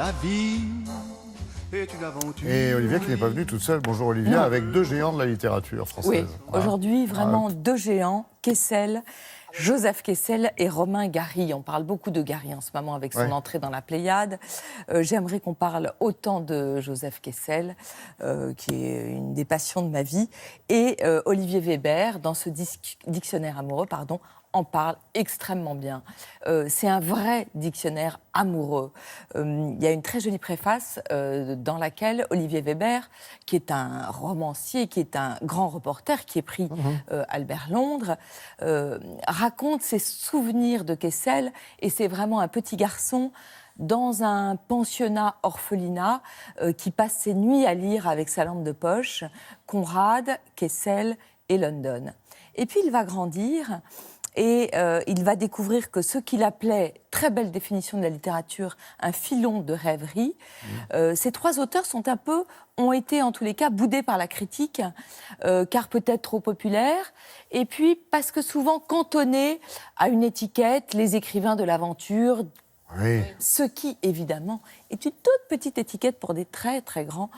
La vie est une aventure. Et Olivia qui n'est pas venue toute seule. Bonjour Olivia, Non. avec deux géants de la littérature française. Oui, Hein. aujourd'hui, vraiment deux géants, Kessel, Joseph Kessel et Romain Gary. On parle beaucoup de Gary en ce moment avec son entrée dans la Pléiade. J'aimerais qu'on parle autant de Joseph Kessel, qui est une des passions de ma vie, et Olivier Weber, dans ce dictionnaire amoureux, en parle extrêmement bien. C'est un vrai dictionnaire amoureux. Il y a une très jolie préface dans laquelle Olivier Weber, qui est un romancier, qui est un grand reporter, qui est prix Albert Londres, raconte ses souvenirs de Kessel, et c'est vraiment un petit garçon dans un pensionnat orphelinat qui passe ses nuits à lire avec sa lampe de poche Conrad, Kessel et London. Et puis il va grandir et il va découvrir que ce qu'il appelait, très belle définition de la littérature, un filon de rêverie. Ces trois auteurs ont été en tous les cas boudés par la critique, car peut-être trop populaires, et puis parce que souvent cantonnés à une étiquette, les écrivains de l'aventure. Oui. Ce qui, évidemment, est une toute petite étiquette pour des très, très grands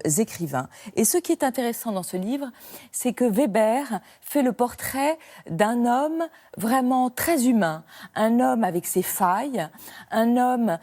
écrivains. Et ce qui est intéressant dans ce livre, c'est que Weber fait le portrait d'un homme vraiment très humain, un homme avec ses failles, un homme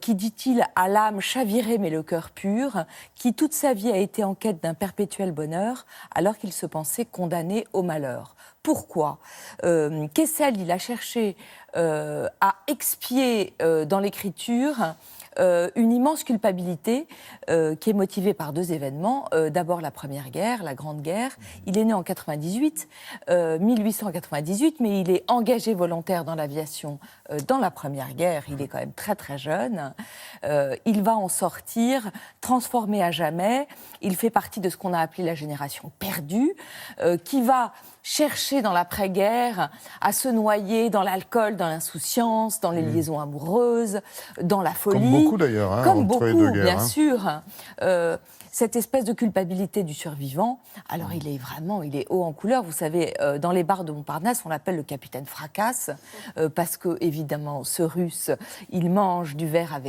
qui, dit-il, a l'âme chavirée mais le cœur pur, qui toute sa vie a été en quête d'un perpétuel bonheur, alors qu'il se pensait condamné au malheur. Pourquoi Kessel, il a cherché à expier dans l'écriture une immense culpabilité qui est motivée par deux événements. D'abord la Première Guerre, la Grande Guerre. Il est né en 1898, mais il est engagé volontaire dans l'aviation dans la Première Guerre. Il est quand même très très jeune. Il va en sortir transformé à jamais. Il fait partie de ce qu'on a appelé la génération perdue, qui va chercher dans l'après-guerre à se noyer dans l'alcool, dans l'insouciance, dans les liaisons amoureuses, dans la folie. Comme beaucoup d'ailleurs, hein, Comme entre beaucoup, les deux guerres, bien hein. sûr. Cette espèce de culpabilité du survivant, alors il est haut en couleur. Vous savez, dans les bars de Montparnasse, on l'appelle le capitaine Fracasse, parce que, évidemment, ce Russe, il mange du verre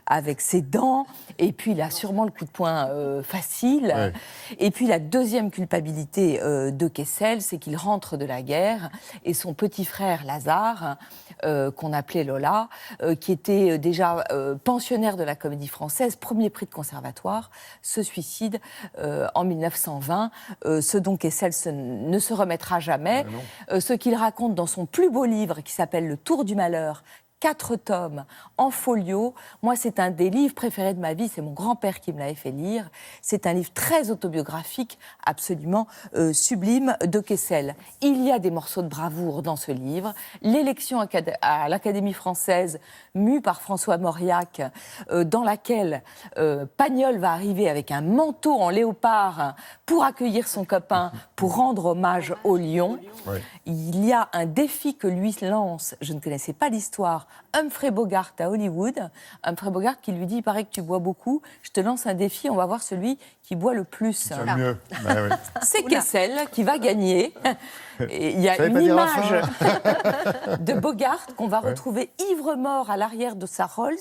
avec ses dents, et puis il a sûrement le coup de poing facile. Ouais. Et puis la deuxième culpabilité de Kessel, c'est qu'il rentre de la guerre, et son petit frère Lazare, qu'on appelait Lola, qui était déjà pensionnaire de la Comédie Française, premier prix de conservatoire, se suicide en 1920, ce dont Kessel ne se remettra jamais. Ce qu'il raconte dans son plus beau livre qui s'appelle Le Tour du Malheur, 4 tomes en folio. Moi, c'est un des livres préférés de ma vie. C'est mon grand-père qui me l'avait fait lire. C'est un livre très autobiographique, absolument sublime, de Kessel. Il y a des morceaux de bravoure dans ce livre. L'élection à l'Académie française, mue par François Mauriac, dans laquelle Pagnol va arriver avec un manteau en léopard pour accueillir son copain, pour rendre hommage au lion. Ouais. Il y a un défi que lui lance, je ne connaissais pas l'histoire, Humphrey Bogart à Hollywood. Humphrey Bogart qui lui dit « Il paraît que tu bois beaucoup, je te lance un défi, on va voir celui qui boit le plus. » C'est mieux. Bah, oui. C'est Kessel qui va gagner. Et il y a Savez une pas dire la image fin. de Bogart qu'on va retrouver ivre-mort à l'arrière de sa Rolls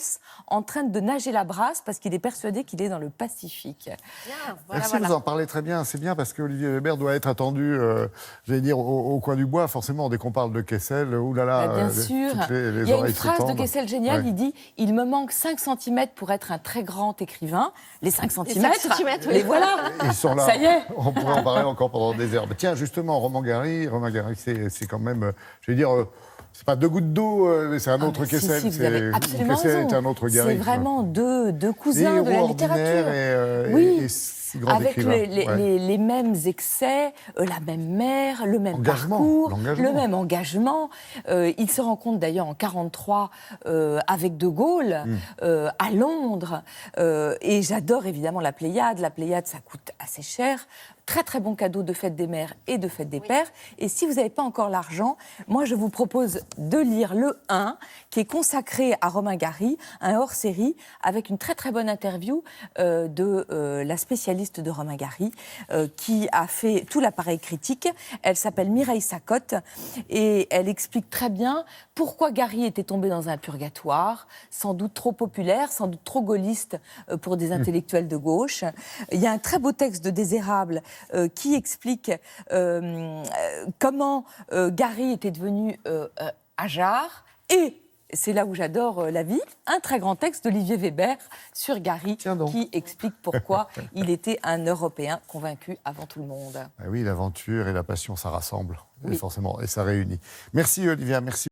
en train de nager la brasse parce qu'il est persuadé qu'il est dans le Pacifique. Merci, vous en parlez très bien. C'est bien parce qu'Olivier Weber doit être attendu, j'allais dire, au coin du bois, forcément, dès qu'on parle de Kessel. Oulala, Bien sûr. les Il y a une oreilles se phrase de tendent. Kessel géniale, Ouais. il dit « Il me manque 5 cm pour être un très grand écrivain. » Les 5 cm, 5 centimètres, oui. les voilà. Ils sont là. Ça y est. On pourrait en parler encore pendant des heures. Mais tiens, justement, Romain Gary, c'est quand même, je vais dire, c'est pas deux gouttes d'eau, mais c'est un autre Si, Kessel. si, vous avez absolument Kessel raison. est un autre Gary. C'est vraiment deux Des cousins de la héros littérature. ordinaires Oui. et si grands Avec écrivains. les mêmes excès, la même mère, le même parcours, l'engagement. le même engagement. Il se rencontre d'ailleurs en 1943 avec De Gaulle à Londres. Et j'adore évidemment la Pléiade. La Pléiade, ça coûte assez cher. très très bon cadeau de fête des mères et de fête des pères. Et si vous n'avez pas encore l'argent, moi je vous propose de lire le 1, qui est consacré à Romain Gary, un hors-série, avec une très très bonne interview de la spécialiste de Romain Gary, qui a fait tout l'appareil critique. Elle s'appelle Mireille Sacotte et elle explique très bien pourquoi Gary était tombé dans un purgatoire, sans doute trop populaire, sans doute trop gaulliste pour des intellectuels de gauche. Il y a un très beau texte de Désérable qui explique comment Gary était devenu Ajar, et c'est là où j'adore la vie, un très grand texte d'Olivier Weber sur Gary qui explique pourquoi il était un Européen convaincu avant tout le monde. Ah oui, l'aventure et la passion, ça rassemble, et forcément, et ça réunit. Merci Olivia, merci.